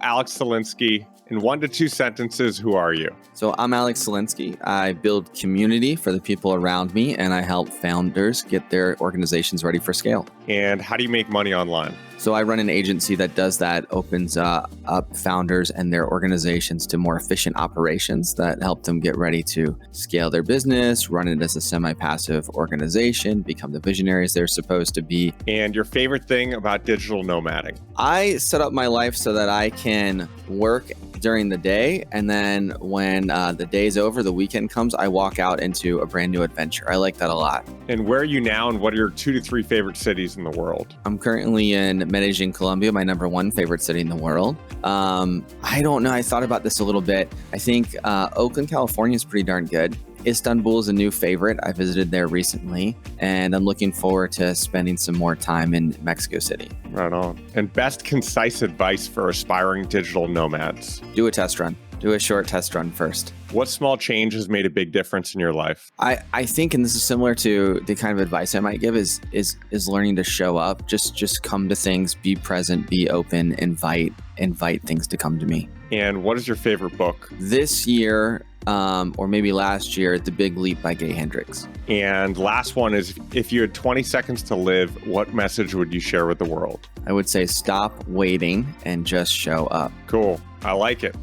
Alex Salinsky. In 1 to 2 sentences, who are you? So I'm Alex Salinsky. I build community for the people around me, and I help founders get their organizations ready for scale. And how do you make money online? So I run an agency that does that, opens up founders and their organizations to more efficient operations that help them get ready to scale their business, run it as a semi-passive organization, become the visionaries they're supposed to be. And your favorite thing about digital nomading? I set up my life so that I can work during the day, and then when the day's over, the weekend comes, I walk out into a brand new adventure. I like that a lot. And where are you now, and what are your 2 to 3 favorite cities in the world? I'm currently in Medellin, Colombia, my number 1 favorite city in the world. I don't know. I thought about this a little bit. I think Oakland, California is pretty darn good. Istanbul is a new favorite. I visited there recently, and I'm looking forward to spending some more time in Mexico City. Right on. And best concise advice for aspiring digital nomads? Do a test run. Do a short test run first. What small change has made a big difference in your life? I think, and this is similar to the kind of advice I might give, is learning to show up. Just come to things, be present, be open, invite things to come to me. And what is your favorite book? This year, or maybe last year, The Big Leap by Gay Hendricks. And last one is, if you had 20 seconds to live, what message would you share with the world? I would say stop waiting and just show up. Cool. I like it.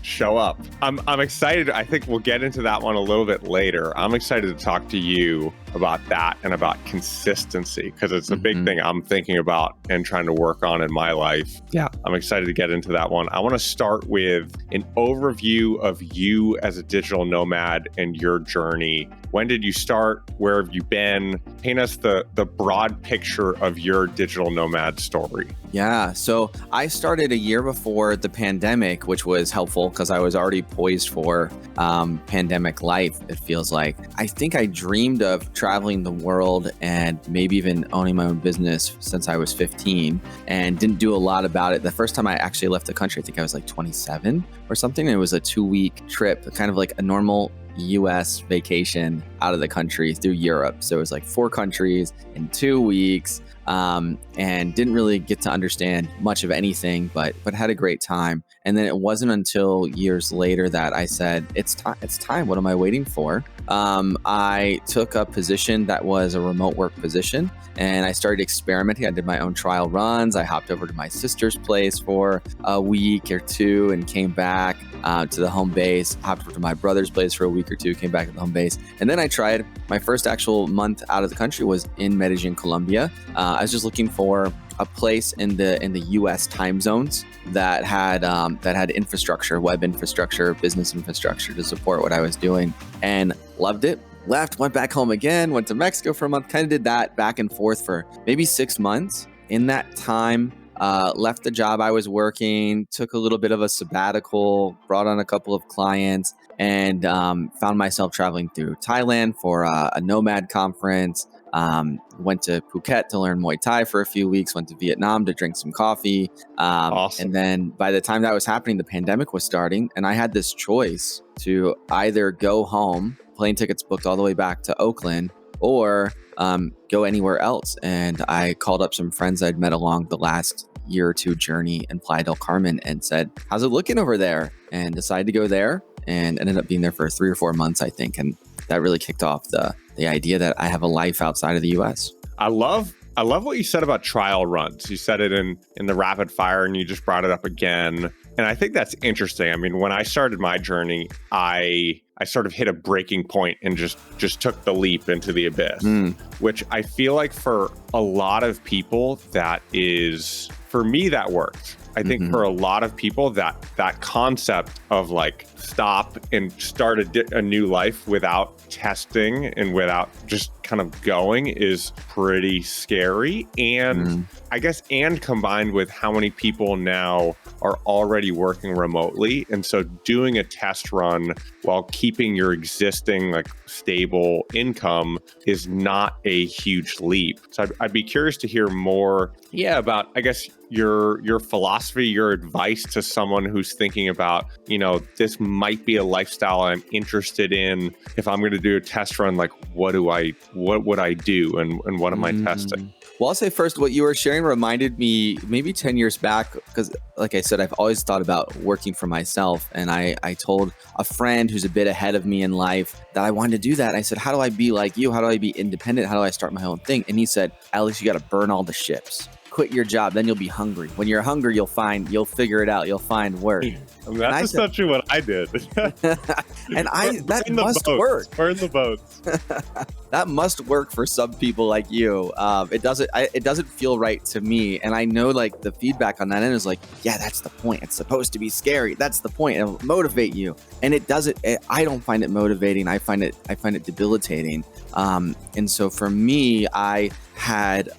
Show up. I'm excited. I think we'll get into that one a little bit later. I'm excited to talk to you about that and about consistency, because it's a big thing I'm thinking about and trying to work on in my life. Yeah. I'm excited to get into that one. I want to start with an overview of you as a digital nomad and your journey. When did you start? Where have you been? Paint us the broad picture of your digital nomad story. Yeah. So I started a year before the pandemic, which was helpful because I was already poised for pandemic life, it feels like. I think I dreamed of traveling the world and maybe even owning my own business since I was 15, and didn't do a lot about it. The first time I actually left the country, I think I was like 27 or something. And it was a 2-week trip, kind of like a normal US vacation out of the country through Europe. So it was like 4 countries in 2 weeks, and didn't really get to understand much of anything, but had a great time. And then it wasn't until years later that I said, it's time. What am I waiting for? I took a position that was a remote work position, and I started experimenting. I did my own trial runs. I hopped over to my sister's place for a week or 2 and came back to the home base, hopped over to my brother's place for a week or 2, came back to the home base. And then I tried my first actual month out of the country was in Medellin, Colombia. I was just looking for a place in the U.S. time zones that had infrastructure, web infrastructure, business infrastructure to support what I was doing, and loved it. Left, went back home again, went to Mexico for a month, kind of did that back and forth for maybe 6 months. In that time, left the job I was working, took a little bit of a sabbatical, brought on a couple of clients, and found myself traveling through Thailand for a Nomad conference. Went to Phuket to learn Muay Thai for a few weeks, went to Vietnam to drink some coffee. Awesome. And then by the time that was happening, the pandemic was starting, and I had this choice to either go home, plane tickets booked all the way back to Oakland, or go anywhere else. And I called up some friends I'd met along the last year or 2 journey in Playa del Carmen and said, how's it looking over there? And decided to go there, and ended up being there for 3 or 4 months, I think. And that really kicked off the idea that I have a life outside of the US. I love what you said about trial runs. You said it in the rapid fire, and you just brought it up again. And I think that's interesting. I mean, when I started my journey, I sort of hit a breaking point and just took the leap into the abyss, which I feel like for a lot of people, for me, that worked. I think for a lot of people, that concept of like stop and start a new life without testing and without just kind of going is pretty scary. And I guess, and combined with how many people now are already working remotely. And so doing a test run while keeping your existing like stable income is not a huge leap. So I'd be curious to hear more, about, I guess, your philosophy, your advice to someone who's thinking about, this might be a lifestyle I'm interested in. If I'm going to do a test run, like what would I do and what am I testing? Well, I'll say first, what you were sharing reminded me maybe 10 years back, because like I said, I've always thought about working for myself. And I told a friend who's a bit ahead of me in life that I wanted to do that. I said, how do I be like you? How do I be independent? How do I start my own thing? And he said, Alex, you got to burn all the ships. Quit your job, then you'll be hungry. When you're hungry, you'll figure it out. You'll find work. I mean, that's essentially what I did. And that must work. Burn the boats. That must work for some people like you. It doesn't feel right to me. And I know like the feedback on that end is like, yeah, that's the point. It's supposed to be scary. That's the point. It'll motivate you. And it doesn't. I don't find it motivating. I find it debilitating. And so for me, I had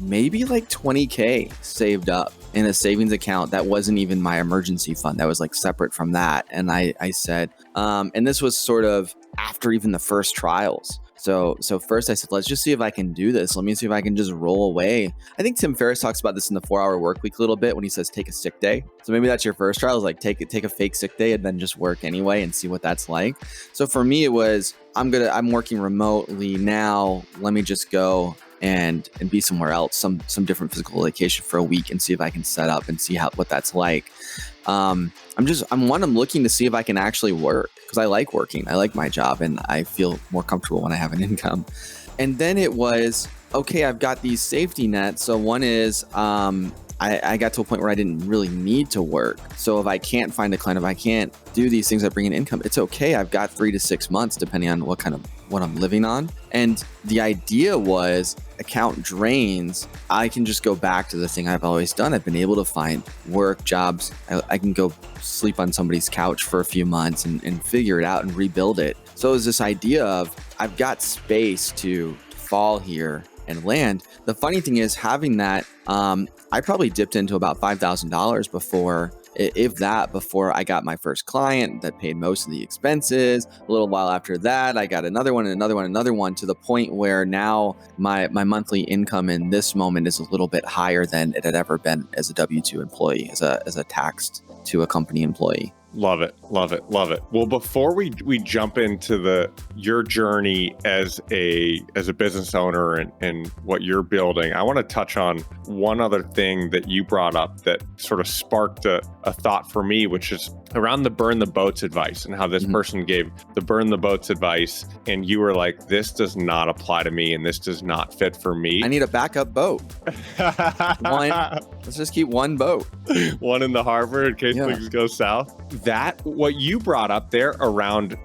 maybe like 20K saved up in a savings account that wasn't even my emergency fund. That was like separate from that. And I said, and this was sort of after even the first trials. So first I said, let's just see if I can do this. Let me see if I can just roll away. I think Tim Ferriss talks about this in the 4-Hour Workweek a little bit when he says, take a sick day. So maybe that's your first trial, is like take a fake sick day and then just work anyway and see what that's like. So for me, it was, I'm working remotely now. Let me just go and be somewhere else, some different physical location for a week and see if I can set up and see what that's like. I'm looking to see if I can actually work, because I like working. I like my job and I feel more comfortable when I have an income. And then it was, okay, I've got these safety nets. So one is, I got to a point where I didn't really need to work. So if I can't find a client, if I can't do these things that bring in income, it's okay. I've got 3 to 6 months, depending on what I'm living on. And the idea was, account drains, I can just go back to the thing I've always done. I've been able to find work, jobs. I can go sleep on somebody's couch for a few months and figure it out and rebuild it. So it was this idea of, I've got space to fall here and land. The funny thing is, having that, I probably dipped into about $5,000 before I got my first client that paid most of the expenses. A little while after that, I got another one, to the point where now my monthly income in this moment is a little bit higher than it had ever been as a W-2 employee, as a taxed to a company employee. Love it. Well, before we jump into your journey as a business owner and what you're building, I want to touch on one other thing that you brought up that sort of sparked a thought for me, which is around the burn the boats advice, and how this person gave the burn the boats advice, and you were like, this does not apply to me and this does not fit for me. I need a backup boat. Let's just keep one boat. One in the harbor in case things go south. What you brought up there around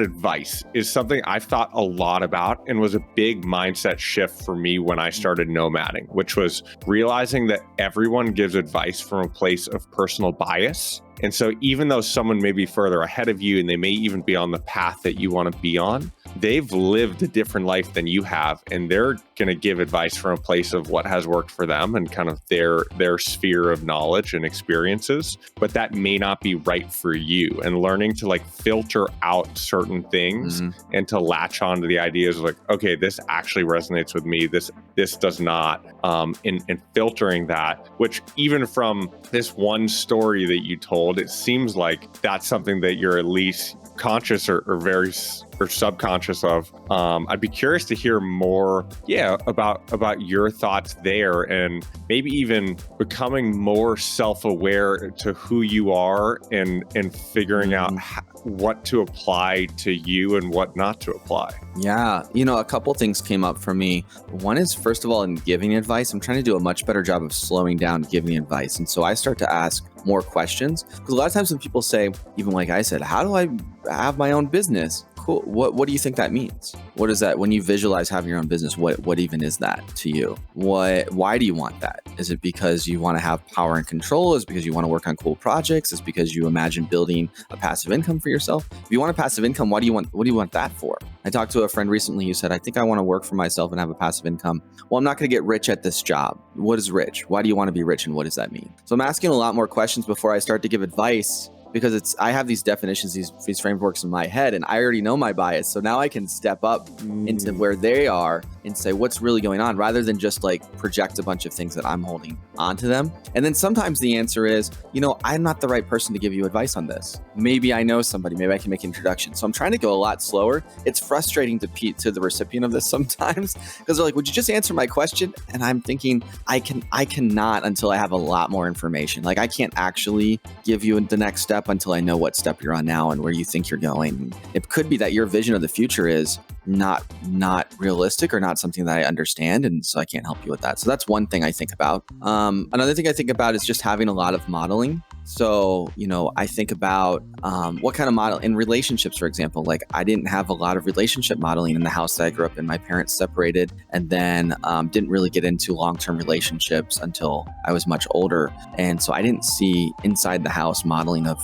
advice is something I've thought a lot about, and was a big mindset shift for me when I started nomading, which was realizing that everyone gives advice from a place of personal bias. And so even though someone may be further ahead of you and they may even be on the path that you want to be on, they've lived a different life than you have, and they're going to give advice from a place of what has worked for them and kind of their sphere of knowledge and experiences. But that may not be right for you, and learning to like filter out certain things and to latch on to the ideas of like, okay, this actually resonates with me. This does not. In filtering that, which even from this one story that you told, it seems like that's something that you're at least conscious or very or subconscious of. I'd be curious to hear more, about your thoughts there, and maybe even becoming more self-aware to who you are and figuring out what to apply to you and what not to apply. Yeah. A couple things came up for me. One is, first of all, in giving advice, I'm trying to do a much better job of slowing down giving advice. And so I start to ask more questions, because a lot of times when people say, even like I said, how do I have my own business? Cool. What do you think that means? What is that? When you visualize having your own business, what even is that to you? Why do you want that? Is it because you want to have power and control? Is it because you want to work on cool projects? Is it because you imagine building a passive income for yourself? If you want a passive income, what do you want that for? I talked to a friend recently who said, I think I want to work for myself and have a passive income. Well, I'm not going to get rich at this job. What is rich? Why do you want to be rich, and what does that mean? So I'm asking a lot more questions before I start to give advice, because I have these definitions, these frameworks in my head, and I already know my bias. So now I can step up into where they are and say what's really going on, rather than just like project a bunch of things that I'm holding onto them. And then sometimes the answer is, I'm not the right person to give you advice on this. Maybe I know somebody, maybe I can make an introduction. So I'm trying to go a lot slower. It's frustrating to the recipient of this sometimes, because they're like, would you just answer my question? And I'm thinking, I cannot until I have a lot more information. Like, I can't actually give you the next step until I know what step you're on now and where you think you're going. It could be that your vision of the future is not realistic or not something that I understand, and so I can't help you with that. So that's one thing I think about. Another thing I think about is just having a lot of modeling. So, I think about what kind of model in relationships, for example. Like, I didn't have a lot of relationship modeling in the house that I grew up in. My parents separated, and then didn't really get into long-term relationships until I was much older. And so I didn't see inside the house modeling of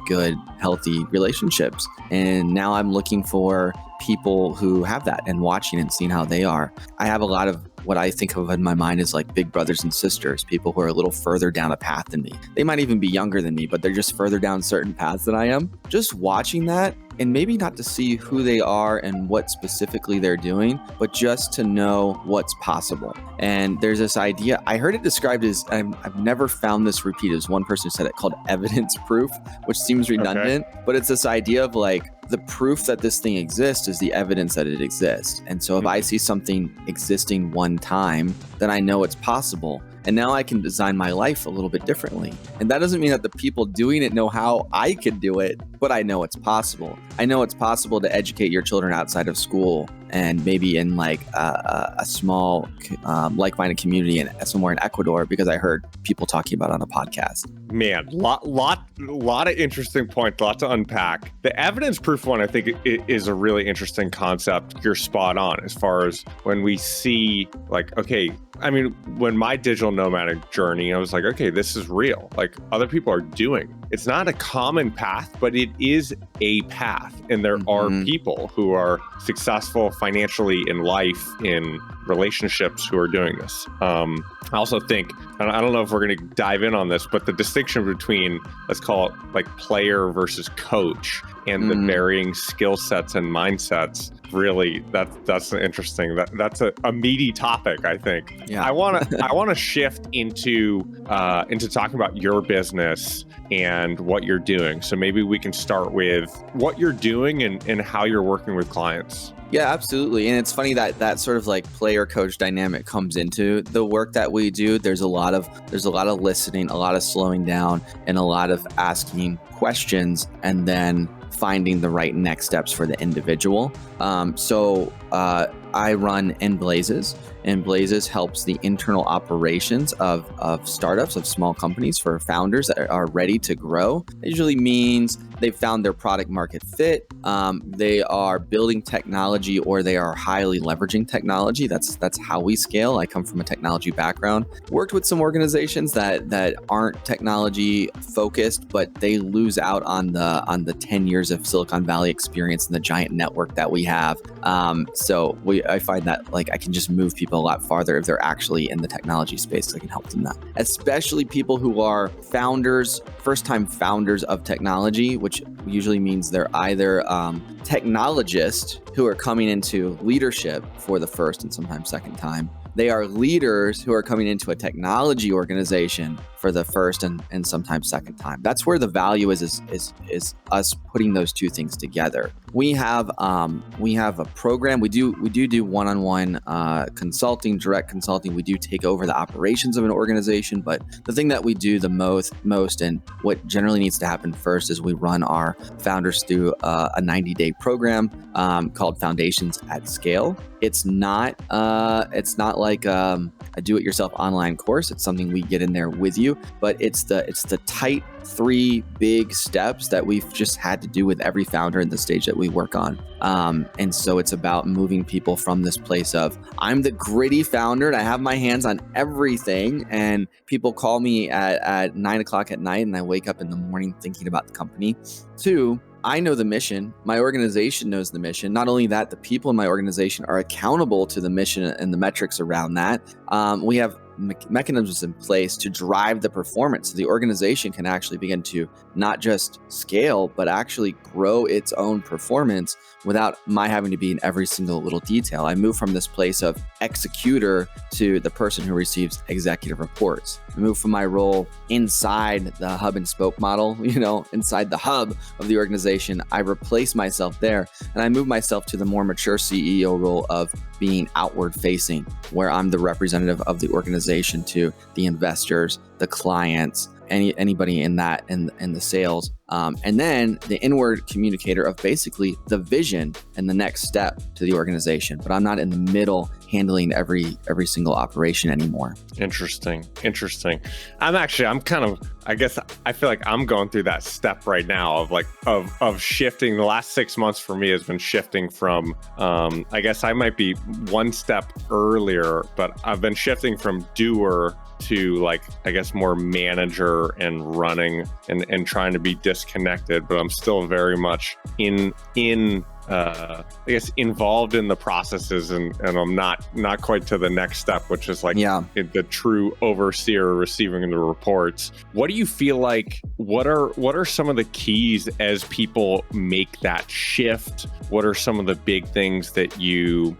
good, healthy relationships. And now I'm looking for people who have that and watching and seeing how they are. I have a lot of what I think of in my mind is like big brothers and sisters, people who are a little further down a path than me. They might even be younger than me, but they're just further down certain paths than I am. Just watching that, and maybe not to see who they are and what specifically they're doing, but just to know what's possible. And there's this idea, I heard it described as, I've never found this repeated, as one person said it, called evidence proof, which seems redundant, but it's this idea of like, the proof that this thing exists is the evidence that it exists. And so if I see something existing one time, then I know it's possible. And now I can design my life a little bit differently. And that doesn't mean that the people doing it know how I could do it, but I know it's possible. I know it's possible to educate your children outside of school and maybe in like a small like-minded community and somewhere in Ecuador, because I heard people talking about it on a podcast. Man, lot of interesting points, lot to unpack. The evidence proof one, I think, is a really interesting concept. You're spot on as far as when we see like, okay, I mean, when my digital nomadic journey, I was like, okay, this is real. Like, other people are doing. It's not a common path, but it is a path. And there are people who are successful financially in life, in relationships, who are doing this. I also think, and I don't know if we're going to dive in on this, but the distinction between, let's call it like player versus coach, and the varying skill sets and mindsets, really, that's interesting. That's a meaty topic, I think. Yeah. I want to shift into talking about your business and what you're doing. So maybe we can start with what you're doing and how you're working with clients. Yeah, absolutely. And it's funny that sort of like player coach dynamic comes into the work that we do. There's a lot of listening, a lot of slowing down, and a lot of asking questions and then finding the right next steps for the individual. So I run Blazes. And Blazes helps the internal operations of startups, of small companies, for founders that are ready to grow. It usually means they've found their product market fit. They are building technology, or they are highly leveraging technology. That's how we scale. I come from a technology background. Worked with some organizations that aren't technology focused, but they lose out on the 10 years of Silicon Valley experience and the giant network that we have. I find that like I can just move people a lot farther if they're actually in the technology space, so I can help them that. Especially people who are founders, first-time founders of technology, which usually means they're either technologists who are coming into leadership for the first and sometimes second time. They are leaders who are coming into a technology organization for the first and sometimes second time. That's where the value is us putting those two things together. We have a program. We do one-on-one consulting, direct consulting. We do take over the operations of an organization, but the thing that we do the most and what generally needs to happen first is we run our founders through a 90-day program called Foundations at Scale. It's not like a do-it-yourself online course. It's something we get in there with you, but it's the tight 3 big steps that we've just had to do with every founder in the stage that we work on. And so it's about moving people from this place of, I'm the gritty founder and I have my hands on everything, and people call me at 9 o'clock at night and I wake up in the morning thinking about the company, to I know the mission. My organization knows the mission. Not only that, the people in my organization are accountable to the mission and the metrics around that. We have mechanisms in place to drive the performance so the organization can actually begin to not just scale, but actually grow its own performance without my having to be in every single little detail. I moved from this place of executor to the person who receives executive reports. I moved from my role inside the hub and spoke model, inside the hub of the organization. I replaced myself there and I moved myself to the more mature CEO role of being outward facing, where I'm the representative of the organization to the investors, the clients, anybody in that in the sales, and then the inward communicator of basically the vision and the next step to the organization. But I'm not in the middle handling every single operation anymore. Interesting. I guess I feel like I'm going through that step right now of shifting. The last 6 months for me has been shifting from, I guess I might be one step earlier, but I've been shifting from doer to I guess more manager and running and trying to be disconnected, but I'm still very much in I guess involved in the processes and I'm not quite to the next step, which is the true overseer receiving the reports. What do you feel like, what are some of the keys as people make that shift? What are some of the big things that you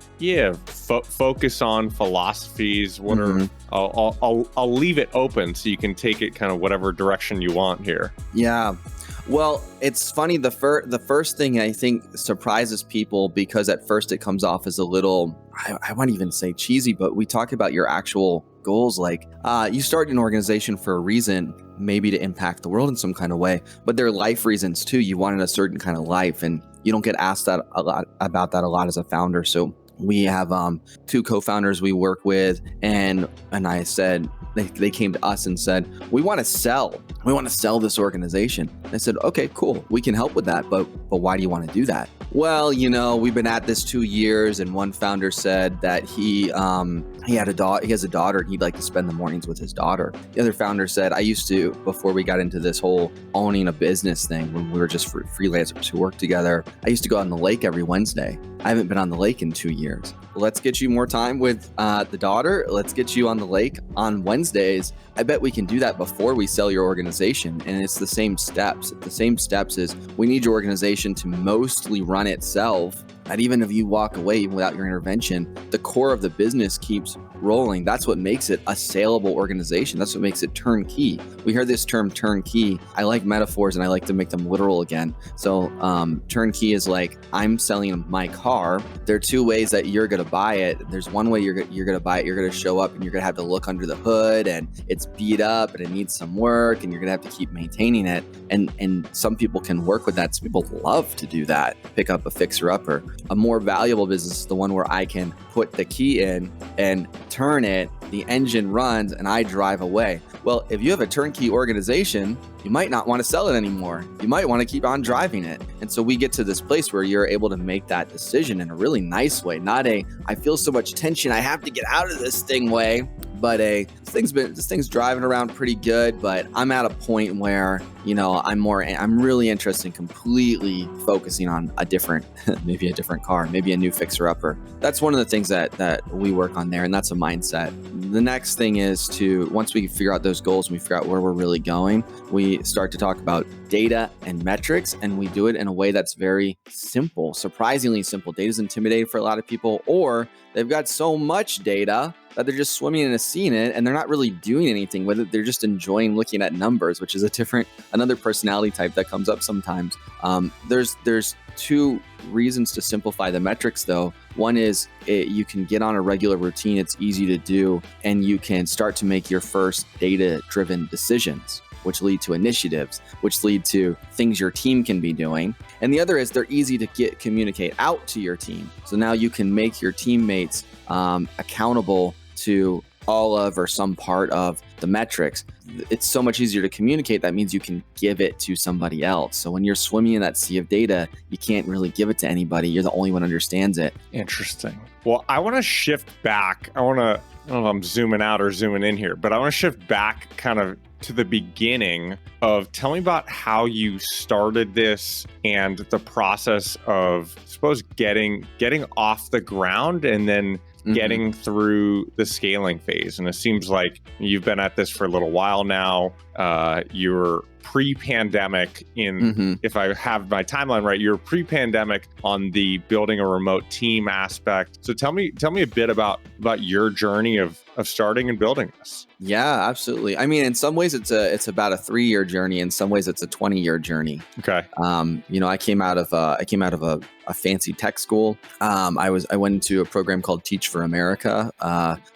focus on, philosophies? What are I'll leave it open so you can take it kind of whatever direction you want here. Yeah. Well, it's funny. The first thing I think surprises people because at first it comes off as a little, I won't even say cheesy, but we talk about your actual goals. You start an organization for a reason, maybe to impact the world in some kind of way, but there are life reasons too. You wanted a certain kind of life and you don't get asked about that a lot as a founder. So we have 2 co-founders we work with, and I said, they came to us and said, we want to sell this organization. And I said, okay, cool. We can help with that. But why do you want to do that? Well, we've been at this 2 years, and one founder said that he has a daughter and he'd like to spend the mornings with his daughter. The other founder said, I used to, before we got into this whole owning a business thing, when we were just freelancers who worked together, I used to go on the lake every Wednesday. I haven't been on the lake in 2 years. Let's get you more time with the daughter. Let's get you on the lake on Wednesdays. I bet we can do that before we sell your organization. And it's the same steps. The same steps is we need your organization to mostly run itself. That even if you walk away without your intervention, the core of the business keeps rolling. That's what makes it a saleable organization. That's what makes it turnkey. We hear this term turnkey. I like metaphors and I like to make them literal again. So turnkey is I'm selling my car. There are 2 ways that you're going to buy it. There's one way you're going to buy it. You're going to show up and you're going to have to look under the hood and it's beat up and it needs some work and you're going to have to keep maintaining it. And some people can work with that. Some people love to do that. Pick up a fixer-upper. A more valuable business is the one where I can put the key in and turn it, the engine runs, and I drive away. Well, if you have a turnkey organization, you might not want to sell it anymore. You might want to keep on driving it. And so we get to this place where you're able to make that decision in a really nice way, not a, I feel so much tension, I have to get out of this thing way, but this thing's driving around pretty good, but I'm at a point where, I'm really interested in completely focusing on maybe a different car, maybe a new fixer-upper. That's one of the things that we work on there, and that's a mindset. The next thing is once we figure out those goals and we figure out where we're really going, we start to talk about data and metrics, and we do it in a way that's very simple, surprisingly simple. Data is intimidating for a lot of people, or they've got so much data that they're just swimming in a sea in it and they're not really doing anything with it. They're just enjoying looking at numbers, which is another personality type that comes up sometimes. There's 2 reasons to simplify the metrics though. One is you can get on a regular routine. It's easy to do, and you can start to make your first data-driven decisions, which lead to initiatives, which lead to things your team can be doing. And the other is they're easy to communicate out to your team. So now you can make your teammates accountable to all of or some part of the metrics. It's so much easier to communicate. That means you can give it to somebody else. So when you're swimming in that sea of data, you can't really give it to anybody. You're the only one who understands it. Interesting. Well, I want to shift back. I don't know if I'm zooming out or zooming in here, but I want to shift back kind of to the beginning of, tell me about how you started this and the process of, I suppose, getting off the ground and then getting through the scaling phase. And it seems like you've been at this for a little while now. You're pre-pandemic if I have my timeline right, you're pre-pandemic on the building a remote team aspect. So tell me a bit about your journey of starting and building this. Yeah, absolutely. I mean, in some ways it's about a 3-year journey. In some ways it's a 20-year journey. Okay. I came out of a fancy tech school. I went into a program called Teach for America,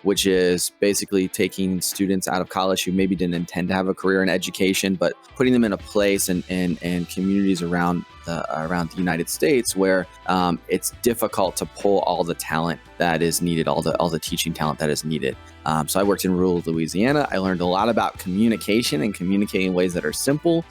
which is basically taking students out of college who maybe didn't intend to have a career in education, but putting them in a place and communities around the United States where it's difficult to pull all the talent that is needed, all the teaching talent that is needed. So I worked in rural Louisiana. I learned a lot about communication and communicating in ways that are simple,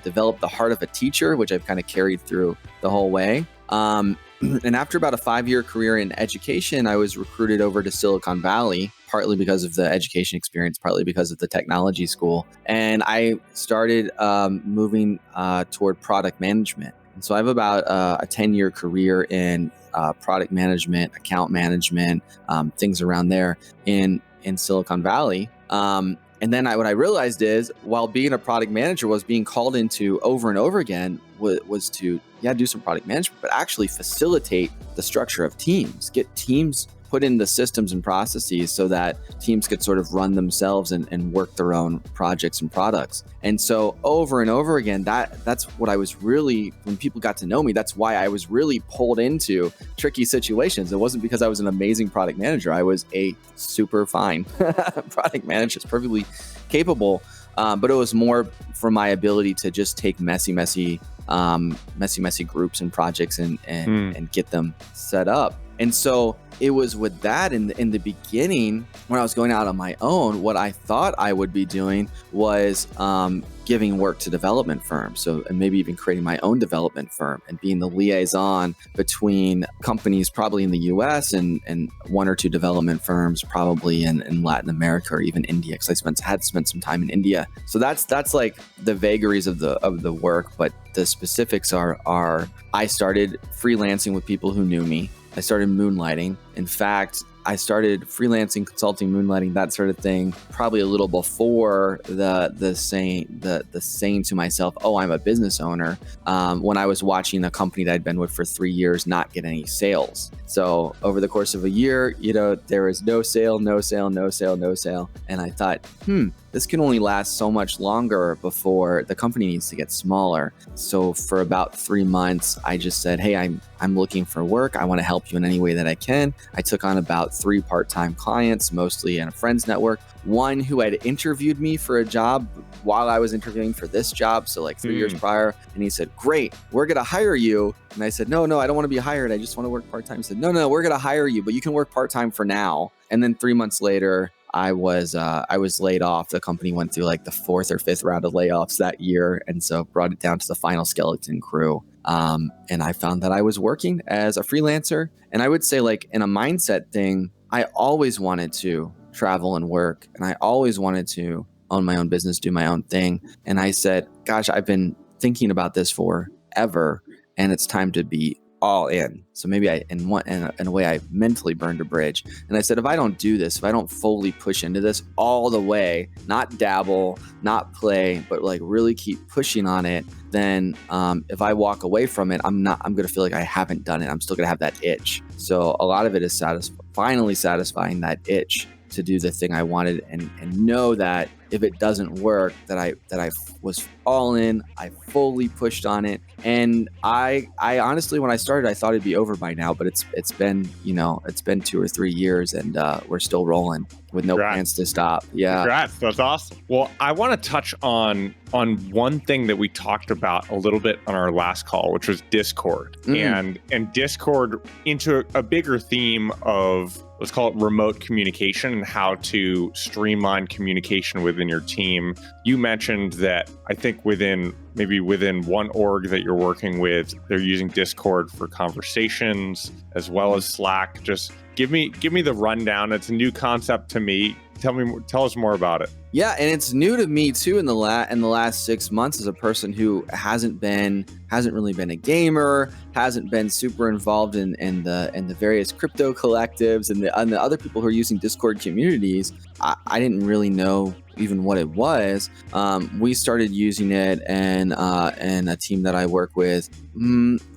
developed the heart of a teacher, which I've kind of carried through the whole way. And after about a 5-year career in education, I was recruited over to Silicon Valley, partly because of the education experience, partly because of the technology school. And I started moving toward product management. And so I have about a 10-year career in product management, account management, things around there in Silicon Valley. And then what I realized is, while being a product manager was being called into over and over again, was to do some product management, but actually facilitate the structure of teams, get teams put in the systems and processes so that teams could sort of run themselves and work their own projects and products. And so over and over again, that's what I was really, when people got to know me, that's why I was really pulled into tricky situations. It wasn't because I was an amazing product manager. I was a super fine product manager, perfectly capable. But it was more for my ability to just take messy groups and projects and get them set up. And so it was with that in the beginning, when I was going out on my own, what I thought I would be doing was giving work to development firms. So, and maybe even creating my own development firm and being the liaison between companies probably in the US and 1 or 2 development firms probably in Latin America or even India, because I had spent some time in India. So that's like the vagaries of the work, but the specifics are I started freelancing with people who knew me. I started moonlighting. In fact, I started freelancing, consulting, moonlighting, that sort of thing, probably a little before the saying to myself, "Oh, I'm a business owner." When I was watching a company that I'd been with for 3 years not get any sales. So over the course of a year, there was no sale, and I thought, this can only last so much longer before the company needs to get smaller. So for about 3 months, I just said, "Hey, I'm looking for work. I want to help you in any way that I can." I took on about 3 part-time clients, mostly in a friends network. One who had interviewed me for a job while I was interviewing for this job, so like 3 years prior, and he said, "Great, we're going to hire you." And I said, No, I don't want to be hired. I just want to work part-time. He said, No, we're going to hire you, but you can work part-time for now. And then 3 months later, I was laid off. The company went through like the 4th or 5th round of layoffs that year, and so brought it down to the final skeleton crew. And I found that I was working as a freelancer. And I would say, like, in a mindset thing, I always wanted to travel and work, and I always wanted to own my own business, do my own thing. And I said, gosh, I've been thinking about this forever, and it's time to be all in. So maybe in a way, I mentally burned a bridge. And I said, if I don't do this, if I don't fully push into this all the way, not dabble, not play, but like really keep pushing on it, then if I walk away from it, I'm going to feel like I haven't done it. I'm still going to have that itch. So a lot of it is finally satisfying that itch to do the thing I wanted, and know that if it doesn't work, that I was all in, I fully pushed on it. And I honestly, when I started, I thought it'd be over by now, but it's been 2 or 3 years, and we're still rolling with no plans to stop. Yeah. Congrats. That's awesome. Well, I want to touch on one thing that we talked about a little bit on our last call, which was Discord, and Discord into a bigger theme of, let's call it remote communication, and how to streamline communication within within your team. You mentioned that I think within one org that you're working with, they're using Discord for conversations as well as Slack. Just give me the rundown. It's a new concept to me. Tell us more about it. Yeah, and it's new to me too in the last 6 months as a person who hasn't really been a gamer, hasn't been super involved in the various crypto collectives and the other people who are using Discord communities. I didn't really know even what it was. We started using it and a team that I work with,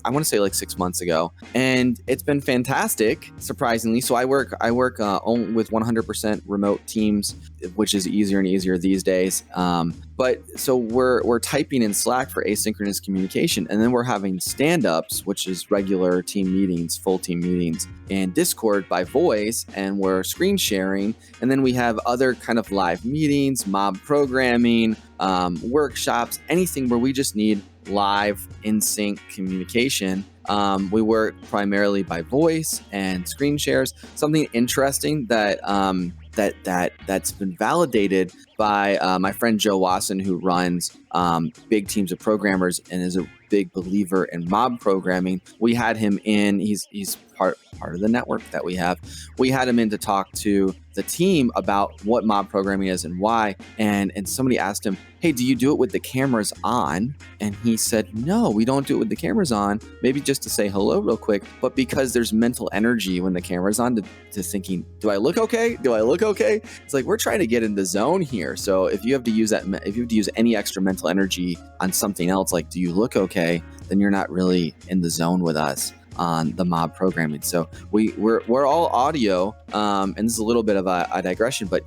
I want to say like 6 months ago, and it's been fantastic, surprisingly. So I work only with 100% remote teams, which is easier and easier these days. But so we're typing in Slack for asynchronous communication, and then we're having stand-ups, which is regular team meetings, full team meetings, and Discord by voice, and we're screen sharing. And then we have other kind of live meetings, mob programming, workshops, anything where we just need live in sync communication. We work primarily by voice and screen shares. Something interesting that's been validated by my friend Joe Wasson, who runs big teams of programmers and is a big believer in mob programming. We had him in. He's part of the network that we have. We had him in to talk to the team about what mob programming is and why. And somebody asked him, "Hey, do you do it with the cameras on?" And he said, "No, we don't do it with the cameras on. Maybe just to say hello real quick, but because there's mental energy when the camera's on to thinking, do I look okay? Do I look okay?" It's like, we're trying to get in the zone here. So if you have to use any extra mental energy on something else, like, do you look okay? Then you're not really in the zone with us on the mob programming. So we're all audio, and this is a little bit of a digression, but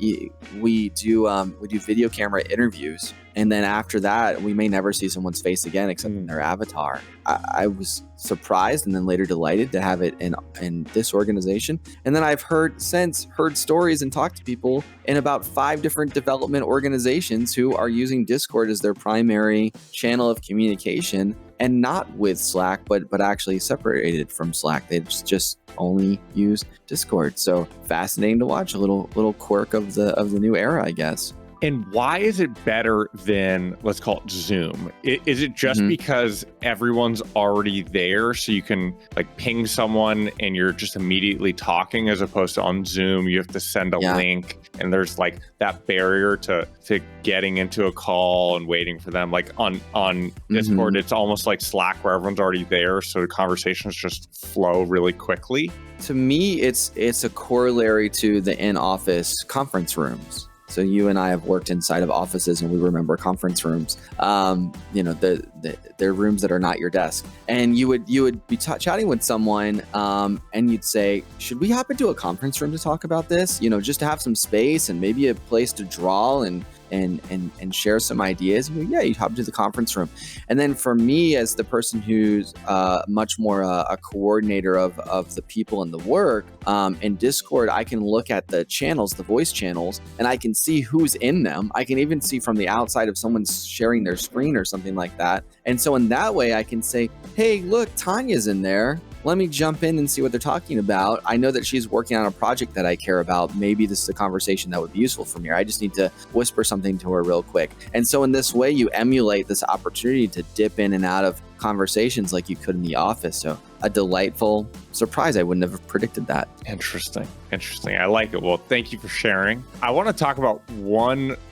we do video camera interviews, and then after that we may never see someone's face again except in their avatar. I was surprised and then later delighted to have it in this organization. And then I've heard stories and talked to people in about 5 different development organizations who are using Discord as their primary channel of communication, and not with Slack, but actually separated from Slack. They just only use Discord. So fascinating to watch, a little quirk of the new era, I guess. And why is it better than, let's call it Zoom? Is it just because everyone's already there, so you can like ping someone and you're just immediately talking, as opposed to on Zoom, you have to send a link and there's like that barrier to getting into a call and waiting for them? Like on Discord, it's almost like Slack where everyone's already there, so the conversations just flow really quickly. To me, it's a corollary to the in-office conference rooms. So you and I have worked inside of offices, and we remember conference rooms. They're rooms that are not your desk, and you would be chatting with someone, and you'd say, "Should we hop into a conference room to talk about this? Just to have some space and maybe a place to draw and share some ideas." And you'd hop to the conference room. And then for me, as the person who's much more a coordinator of the people and the work, in Discord, I can look at the channels, the voice channels, and I can see who's in them. I can even see from the outside if someone's sharing their screen or something like that. And so in that way, I can say, "Hey, look, Tanya's in there. Let me jump in and see what they're talking about. I know that she's working on a project that I care about. Maybe this is a conversation that would be useful for me. Or I just need to whisper something to her real quick." And so in this way, you emulate this opportunity to dip in and out of conversations like you could in the office. So a delightful surprise. I wouldn't have predicted that. Interesting. I like it. Well, thank you for sharing. I want to talk about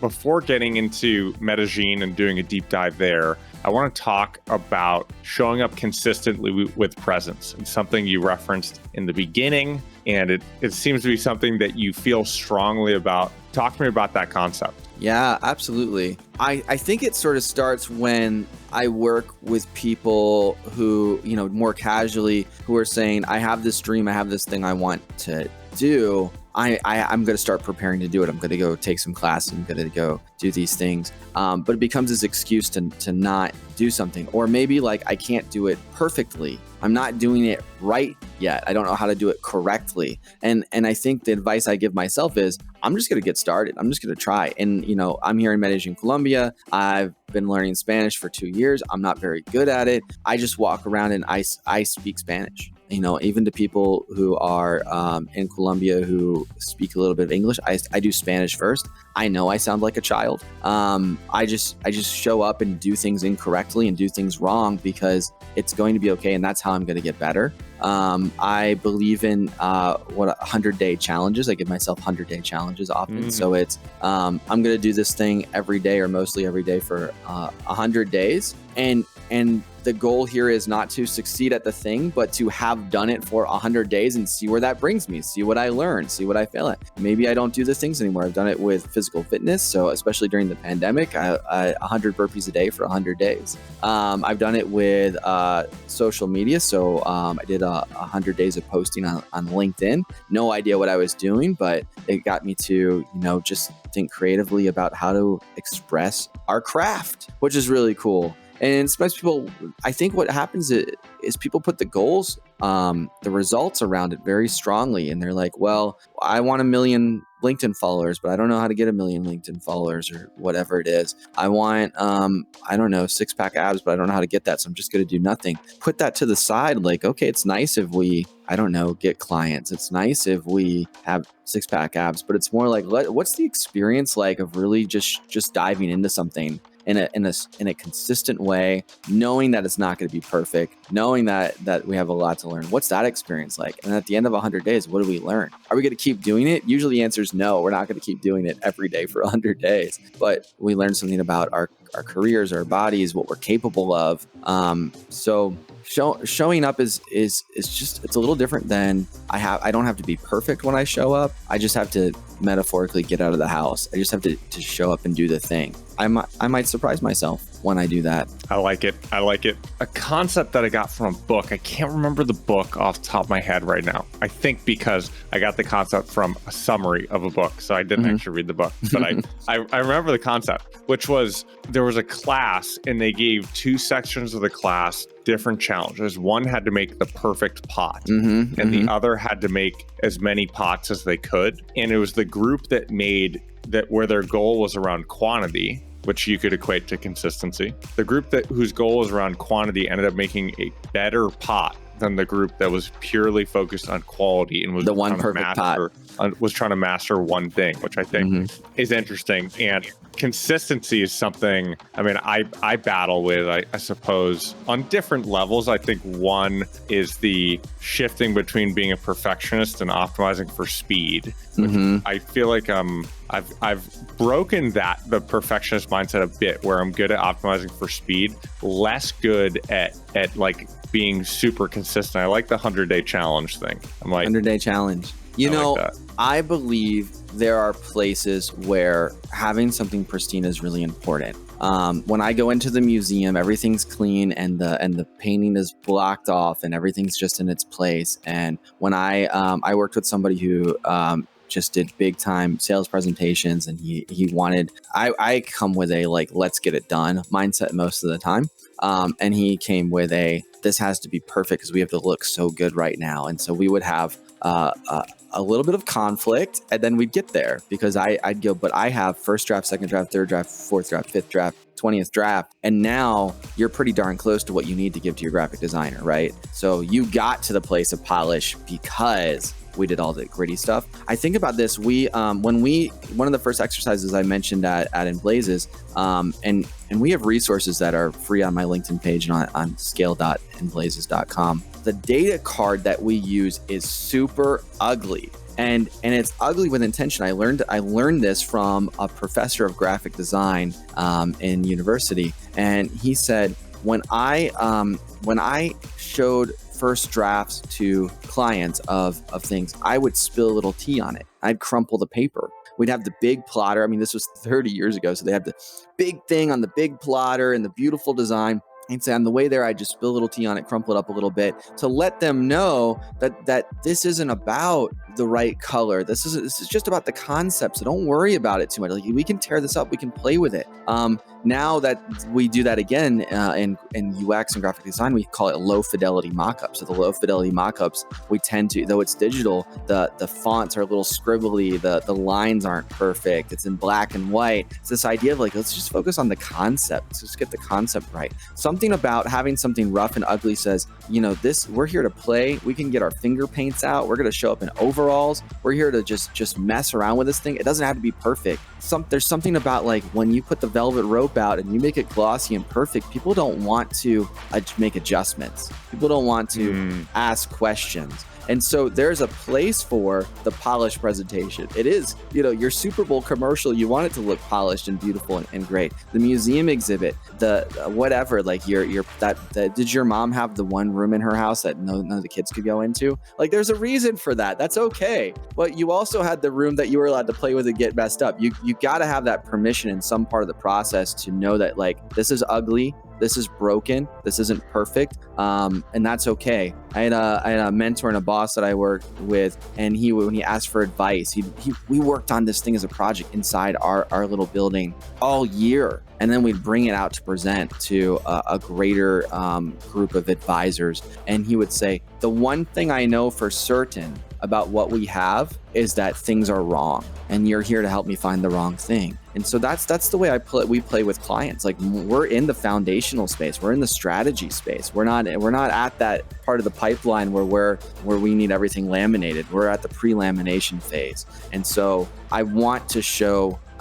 before getting into Medellin and doing a deep dive there, I want to talk about showing up consistently with presence. It's something you referenced in the beginning, and it seems to be something that you feel strongly about. Talk to me about that concept. Yeah, absolutely. I think it sort of starts when I work with people who, more casually, who are saying, "I have this dream, I have this thing I want to do. I'm going to start preparing to do it. I'm going to go take some class. I'm going to go do these things." But it becomes this excuse to not do something. Or maybe like, I can't do it perfectly. I'm not doing it right yet. I don't know how to do it correctly. And I think the advice I give myself is, I'm just going to get started. I'm just going to try. And, I'm here in Medellin, Colombia. I've been learning Spanish for 2 years. I'm not very good at it. I just walk around and I speak Spanish. even to people who are in Colombia who speak a little bit of English, I do Spanish first. I know I sound like a child. I just show up and do things incorrectly and do things wrong because it's going to be okay, and that's how I'm going to get better. I believe in 100-day challenges. I give myself 100-day challenges often. So it's I'm going to do this thing every day or mostly every day for 100 days. And the goal here is not to succeed at the thing, but to have done it for 100 days and see where that brings me, see what I learn, see what I fail at. Maybe I don't do the things anymore. I've done it with physical fitness. So especially during the pandemic, 100 burpees a day for 100 days. I've done it with social media. So I did 100 days of posting on LinkedIn. No idea what I was doing, but it got me to, just think creatively about how to express our craft, which is really cool. And sometimes people, I think what happens is people put the goals, the results around it very strongly. And they're like, well, I want 1 million LinkedIn followers, but I don't know how to get 1 million LinkedIn followers or whatever it is. I want, 6-pack abs, but I don't know how to get that. So I'm just going to do nothing. Put that to the side. Like, okay, it's nice if we, get clients. It's nice if we have 6-pack abs, but it's more like, what's the experience like of really just diving into something in a consistent way, knowing that it's not going to be perfect, knowing that we have a lot to learn. What's that experience like? And at the end of 100 days, what do we learn? Are we going to keep doing it? Usually the answer is no. We're not going to keep doing it every day for 100 days, but we learn something about our careers, our bodies, what we're capable of. So showing up is just, it's a little different than I don't have to be perfect when I show up. I just have to metaphorically get out of the house. I just have to show up and do the thing. I might surprise myself when I do that. I like it. A concept that I got from a book. I can't remember the book off the top of my head right now. I think because I got the concept from a summary of a book. So I didn't actually read the book, but I remember the concept, which was there was a class and they gave 2 sections of the class different challenges. One had to make the perfect pot and the other had to make as many pots as they could. And it was the group that made that where their goal was around quantity, which you could equate to consistency. The group whose goal was around quantity ended up making a better pot than the group that was purely focused on quality and was the one perfect pot. Was trying to master one thing, which I think is interesting. And consistency is something, I battle with, I suppose, on different levels. I think one is the shifting between being a perfectionist and optimizing for speed. I feel like I've broken the perfectionist mindset a bit, where I'm good at optimizing for speed, less good at like being super consistent. I like the 100-day challenge thing. I'm like 100-day challenge. I believe there are places where having something pristine is really important. When I go into the museum, everything's clean and the painting is blocked off and everything's just in its place. And when I worked with somebody who just did big time sales presentations, and he wanted, I come with a like, let's get it done mindset most of the time. And he came with this has to be perfect because we have to look so good right now. And so we would have a little bit of conflict, and then we'd get there because I'd go, but I have first draft, second draft, third draft, fourth draft, fifth draft, 20th draft. And now you're pretty darn close to what you need to give to your graphic designer, right? So you got to the place of polish because we did all the gritty stuff. I think about this. One of the first exercises I mentioned at In Blazes, and we have resources that are free on my LinkedIn page and on scale.inblazes.com. The data card that we use is super ugly. And it's ugly with intention. I learned this from a professor of graphic design in university, and he said when I showed first drafts to clients of things, I would spill a little tea on it. I'd crumple the paper. We'd have the big plotter. This was 30 years ago, so they had the big thing on the big plotter and the beautiful design. And say on the way there, I just spill a little tea on it, crumple it up a little bit to let them know that this isn't about the right color. This is just about the concept. So don't worry about it too much. Like, we can tear this up. We can play with it. now that we do that again in UX and graphic design, we call it low fidelity mockups. So the low fidelity mockups, we tend to, though it's digital, the fonts are a little scribbly, the lines aren't perfect, it's in black and white. It's this idea of like, let's just focus on the concept. Let's just get the concept right. Something about having something rough and ugly says, we're here to play. We can get our finger paints out. We're going to show up in overalls. We're here to just mess around with this thing. It doesn't have to be perfect. There's something about like when you put the velvet rope out and you make it glossy and perfect, people don't want to make adjustments. People don't want to ask questions. And so there's a place for the polished presentation. It is, your Super Bowl commercial, you want it to look polished and beautiful and great. The museum exhibit, the whatever, like did your mom have the one room in her house that none of the kids could go into? Like there's a reason for that. That's okay. But you also had the room that you were allowed to play with and get messed up. You got to have that permission in some part of the process to know that like, this is ugly. This is broken. This isn't perfect. And that's okay. I had a mentor and a boss that I worked with, and when he asked for advice, we worked on this thing as a project inside our little building all year. And then we'd bring it out to present to a greater group of advisors. And he would say, the one thing I know for certain about what we have is that things are wrong, and you're here to help me find the wrong thing. And so that's the way we play with clients. Like we're in the foundational space, we're in the strategy space. We're not at that part of the pipeline where we need everything laminated. We're at the pre-lamination phase. And so I want you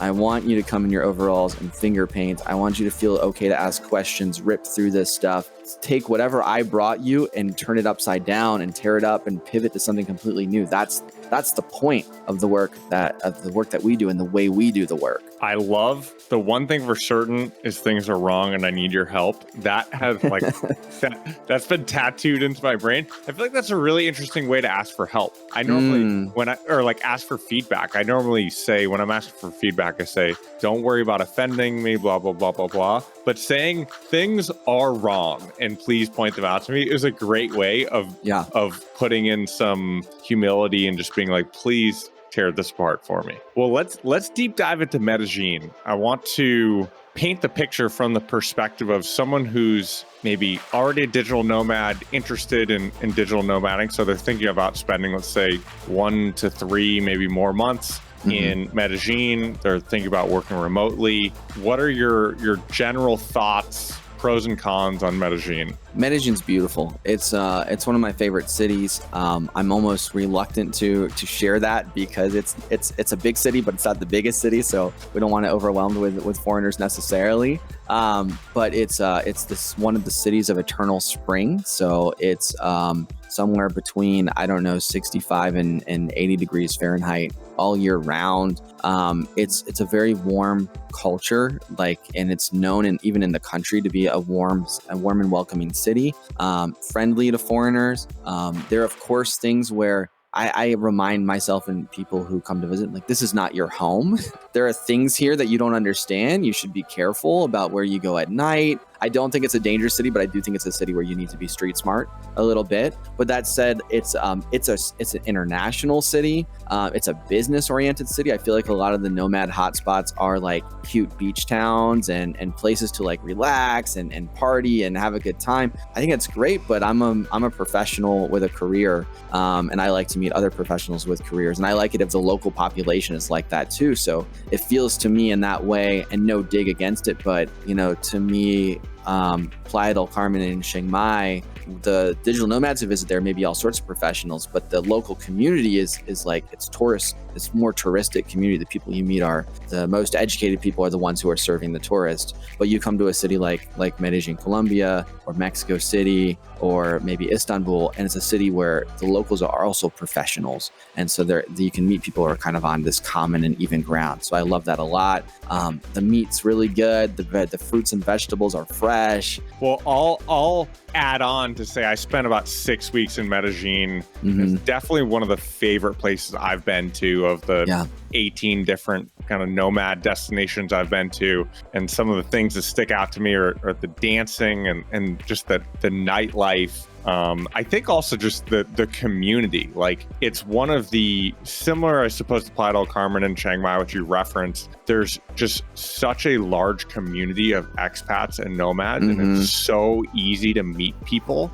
to come in your overalls and finger paint. I want you to feel okay to ask questions, rip through this stuff, take whatever I brought you and turn it upside down and tear it up and pivot to something completely new. That's the point of the work that we do and the way we do the work. I love the one thing for certain is things are wrong and I need your help. That has like that's been tattooed into my brain. I feel like that's a really interesting way to ask for help. I normally ask for feedback. I normally say when I'm asking for feedback, I say, don't worry about offending me, blah, blah, blah, blah, blah. But saying things are wrong and please point them out to me is a great way of putting in some humility and just being like, please tear this apart for me. Well, let's deep dive into Medellin. I want to paint the picture from the perspective of someone who's maybe already a digital nomad, interested in digital nomading. So they're thinking about spending, let's say, 1 to 3, maybe more months in Medellin. They're thinking about working remotely. What are your general thoughts, pros and cons on Medellin? Medellin's beautiful. It's one of my favorite cities. I'm almost reluctant to share that because it's a big city, but it's not the biggest city, so we don't want to overwhelm with foreigners necessarily. But it's this one of the cities of eternal spring. So it's somewhere between 65 and 80 degrees Fahrenheit all year round. It's a very warm culture, and it's known even in the country to be a warm and welcoming city, friendly to foreigners. There are of course things where I remind myself and people who come to visit, like, this is not your home. There are things here that you don't understand. You should be careful about where you go at night. I don't think it's a dangerous city, but I do think it's a city where you need to be street smart a little bit. But that said, it's an international city. It's a business oriented city. I feel like a lot of the nomad hotspots are like cute beach towns and places to like relax and party and have a good time. I think it's great, but I'm a professional with a career, and I like to meet other professionals with careers, and I like it if the local population is like that too. So it feels to me in that way, and no dig against it, but to me, Playa del Carmen and Chiang Mai, the digital nomads who visit there may be all sorts of professionals, but the local community is like, it's tourist. It's more touristic community. The people you meet are the most educated people, are the ones who are serving the tourist. But you come to a city like Medellin, Colombia, or Mexico City, or maybe Istanbul, and it's a city where the locals are also professionals. And so you can meet people who are kind of on this common and even ground. So I love that a lot. The meat's really good. The fruits and vegetables are fresh. Well, I'll add on to say I spent about 6 weeks in Medellin. It's definitely one of the favorite places I've been to of the 18 different kind of nomad destinations I've been to. And some of the things that stick out to me are the dancing and just the nightlife I think also just the community, like it's one of the similar, I suppose, to Playa del Carmen and Chiang Mai, which you referenced. There's just such a large community of expats and nomads, and it's so easy to meet people,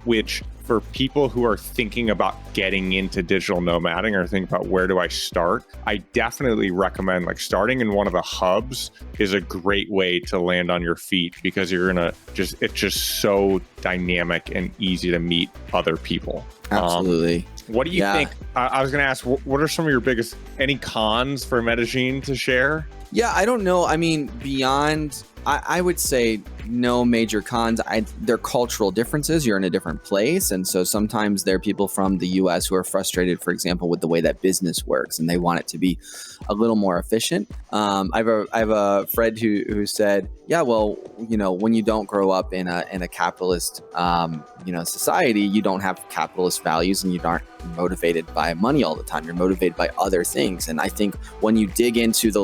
which for people who are thinking about getting into digital nomading or think about where do I start, I definitely recommend like starting in one of the hubs is a great way to land on your feet, because you're gonna it's just so dynamic and easy to meet other people. Absolutely. What do you think? I was going to ask, what are some of your biggest, any cons for Medellin to share? Yeah, I don't know. I mean, beyond, I would say no major cons. There are cultural differences. You're in a different place. And so sometimes there are people from the US who are frustrated, for example, with the way that business works, and they want it to be a little more efficient. I have a friend who said, yeah, well, when you don't grow up in a capitalist, society, you don't have capitalist values, and you aren't motivated by money all the time. You're motivated by other things. And I think when you dig into the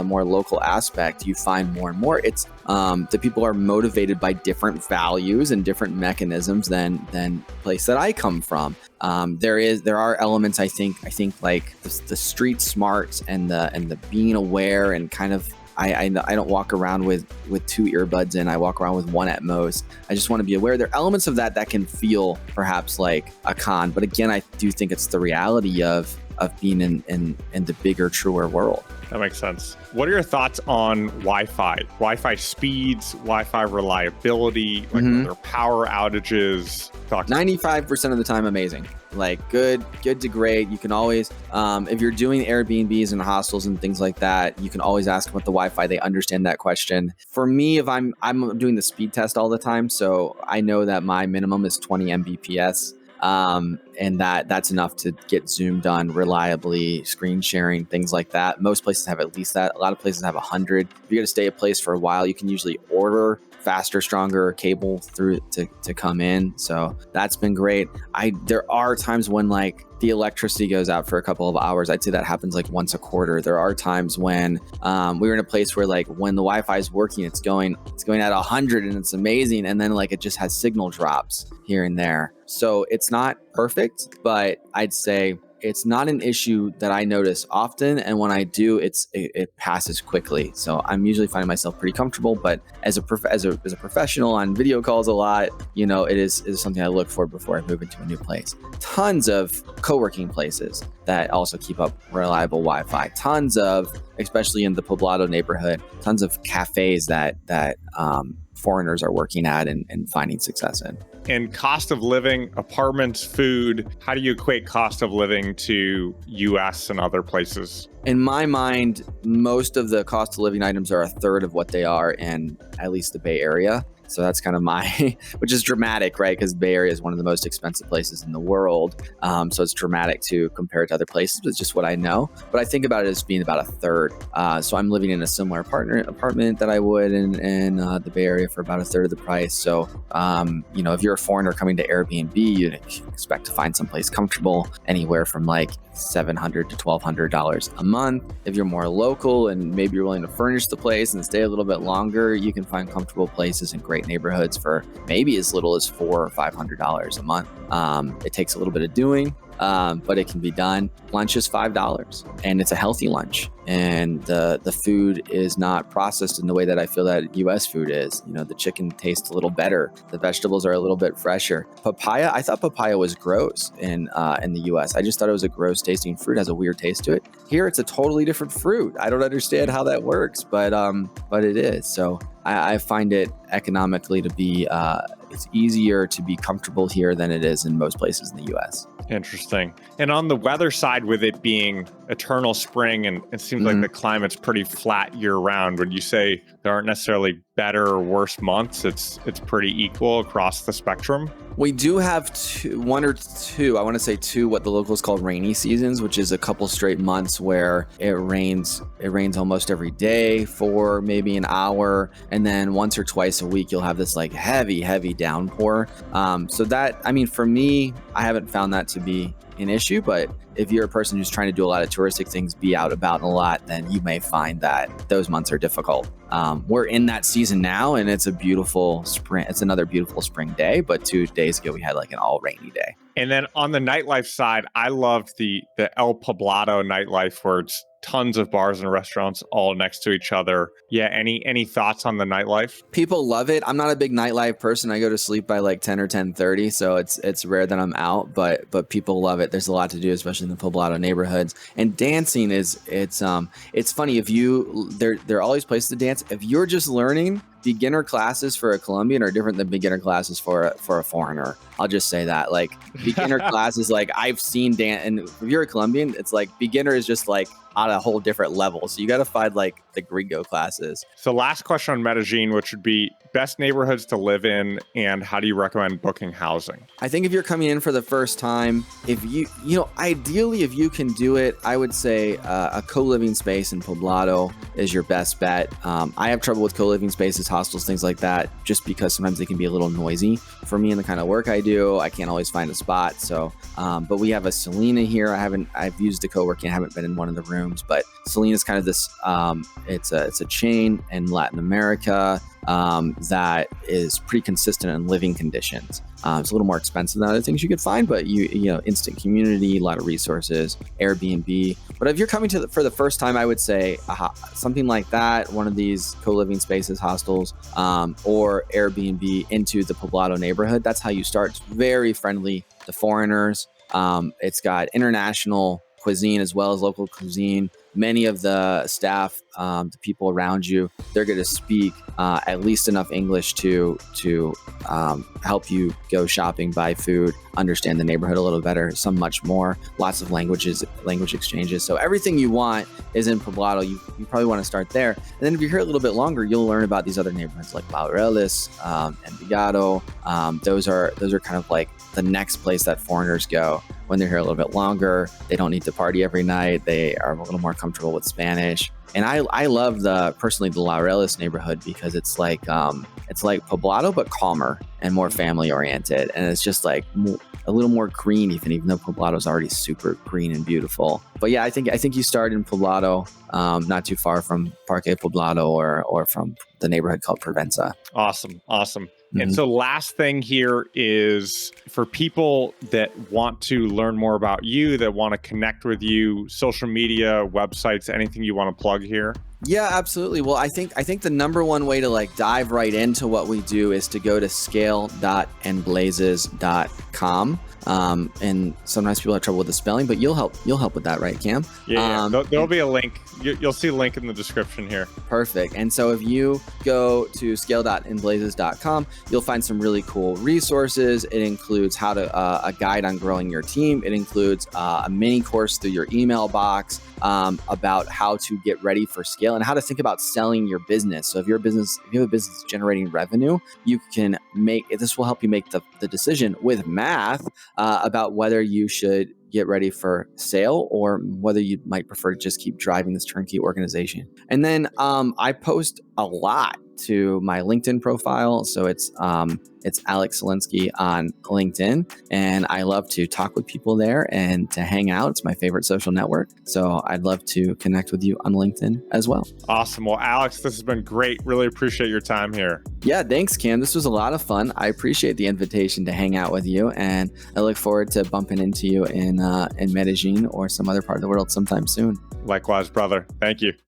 more local aspect, you find more and more it's that people are motivated by different values and different mechanisms than the place that I come from. There are elements, I think like the street smarts and the being aware, and kind of I don't walk around with 2 earbuds in. I walk around with 1 at most. I just want to be aware. There are elements of that can feel perhaps like a con, but again, I do think it's the reality of being in the bigger, truer world. That makes sense. What are your thoughts on Wi-Fi? Wi-Fi speeds, Wi-Fi reliability, like are there power outages? 95% of the time, amazing. Like good to great. You can always, if you're doing Airbnbs and hostels and things like that, you can always ask about the Wi-Fi. They understand that question. For me, if I'm doing the speed test all the time, so I know that my minimum is 20 Mbps. And that's enough to get Zoom done reliably, screen sharing, things like that. Most places have at least that. A lot of places have 100. If you're going to stay a place for a while, you can usually order faster, stronger cable through to come in. So that's been great. There are times when like the electricity goes out for a couple of hours. I'd say that happens like once a quarter. There are times when we were in a place where like when the Wi-Fi is working, it's going at 100 and it's amazing. And then like it just has signal drops here and there. So it's not perfect, but I'd say it's not an issue that I notice often, and when I do, it passes quickly. So I'm usually finding myself pretty comfortable. But as a professional on video calls a lot, it is something I look for before I move into a new place. Tons of co-working places that also keep up reliable Wi-Fi. Tons of, especially in the Poblado neighborhood, tons of cafes that foreigners are working at and finding success in. And cost of living, apartments, food, how do you equate cost of living to US and other places? In my mind, most of the cost of living items are a third of what they are in at least the Bay Area. So that's kind of which is dramatic, right? Because Bay Area is one of the most expensive places in the world. So it's dramatic to compare it to other places. It's just what I know. But I think about it as being about a third. So I'm living in a similar apartment that I would in the Bay Area for about a third of the price. So, if you're a foreigner coming to Airbnb, you'd expect to find someplace comfortable anywhere from like $700 to $1,200 a month. If you're more local and maybe you're willing to furnish the place and stay a little bit longer, you can find comfortable places in great neighborhoods for maybe as little as $400 or $500 a month. It takes a little bit of doing, but it can be done. Lunch is $5, and it's a healthy lunch. And the food is not processed in the way that I feel that U.S. food is. The chicken tastes a little better. The vegetables are a little bit fresher. Papaya, I thought papaya was gross in the U.S. I just thought it was a gross tasting fruit. It has a weird taste to it. Here, it's a totally different fruit. I don't understand how that works, but it is. So I find it economically to be it's easier to be comfortable here than it is in most places in the U.S. Interesting. And on the weather side, with it being eternal spring and it seems like the climate's pretty flat year round, would you say there aren't necessarily better or worse months? It's pretty equal across the spectrum? We do have one or two, I want to say two, what the locals call rainy seasons, which is a couple straight months where it rains almost every day for maybe an hour. And then once or twice a week, you'll have this like heavy downpour. So that, for me, I haven't found that to be an issue, but if you're a person who's trying to do a lot of touristic things, be out about a lot, then you may find that those months are difficult. We're in that season now, and it's a beautiful spring. It's another beautiful spring day, but 2 days ago we had like an all rainy day. And then on the nightlife side, I loved the El Poblado nightlife, where it's tons of bars and restaurants all next to each other. Yeah, any thoughts on the nightlife? People love it. I'm not a big nightlife person. I go to sleep by like 10 or 10:30, so it's rare that I'm out, but people love it. There's a lot to do, especially in the Poblado neighborhoods. And dancing it's funny. There are all these places to dance. If you're just learning, beginner classes for a Colombian are different than beginner classes for a foreigner. I'll just say that. Like beginner classes, like I've seen dance, and if you're a Colombian, it's like beginner is just like on a whole different level. So you got to find like the gringo classes. So last question on Medellin, which would be best neighborhoods to live in, and how do you recommend booking housing? I think if you're coming in for the first time, if ideally, if you can do it, I would say a co-living space in Poblado is your best bet. I have trouble with co-living spaces, hostels, things like that, just because sometimes they can be a little noisy for me and the kind of work I do. I can't always find a spot. So, but we have a Selena here. I've used the co-working. I haven't been in one of the rooms, but Selena's kind of this, it's a chain in Latin America that is pretty consistent in living conditions. It's a little more expensive than other things you could find, but instant community, a lot of resources, Airbnb. But if you're coming for the first time, I would say something like that, one of these co-living spaces, hostels, or Airbnb into the Poblado neighborhood. That's how you start. It's very friendly to foreigners. It's got international cuisine as well as local cuisine. Many of the staff, the people around you, they're going to speak at least enough English to help you go shopping, buy food, understand the neighborhood a little better, some much more. Lots of language exchanges. So everything you want is in Poblado. You probably want to start there. And then if you're here a little bit longer, you'll learn about these other neighborhoods like Laureles, Envigado. Those are kind of like the next place that foreigners go when they're here a little bit longer. They don't need to party every night. They are a little more comfortable with Spanish. And I love personally the Laureles neighborhood because it's like Poblado but calmer and more family oriented, and it's just like a little more green even though Poblado is already super green and beautiful. But yeah, I think you start in Poblado, not too far from Parque Poblado or from the neighborhood called Provenza. Awesome. Mm-hmm. And so last thing here is for people that want to learn more about you, that want to connect with you, social media, websites, anything you want to plug here? Yeah, absolutely. Well, I think the number one way to like dive right into what we do is to go to scale.nblazes.com. And sometimes people have trouble with the spelling, but you'll help with that, right, Cam? Yeah. There'll be a link. You'll see a link in the description here. Perfect. And so if you go to scale.nblazes.com, you'll find some really cool resources. It includes a guide on growing your team. It includes a mini course through your email box about how to get ready for scale and how to think about selling your business. So if you have a business generating revenue, this will help you make the decision with math about whether you should get ready for sale or whether you might prefer to just keep driving this turnkey organization. And then I post a lot to my LinkedIn profile. So it's Alex Salinsky on LinkedIn. And I love to talk with people there and to hang out. It's my favorite social network. So I'd love to connect with you on LinkedIn as well. Awesome. Well, Alex, this has been great. Really appreciate your time here. Yeah, thanks, Cam. This was a lot of fun. I appreciate the invitation to hang out with you. And I look forward to bumping into you in Medellin or some other part of the world sometime soon. Likewise, brother. Thank you.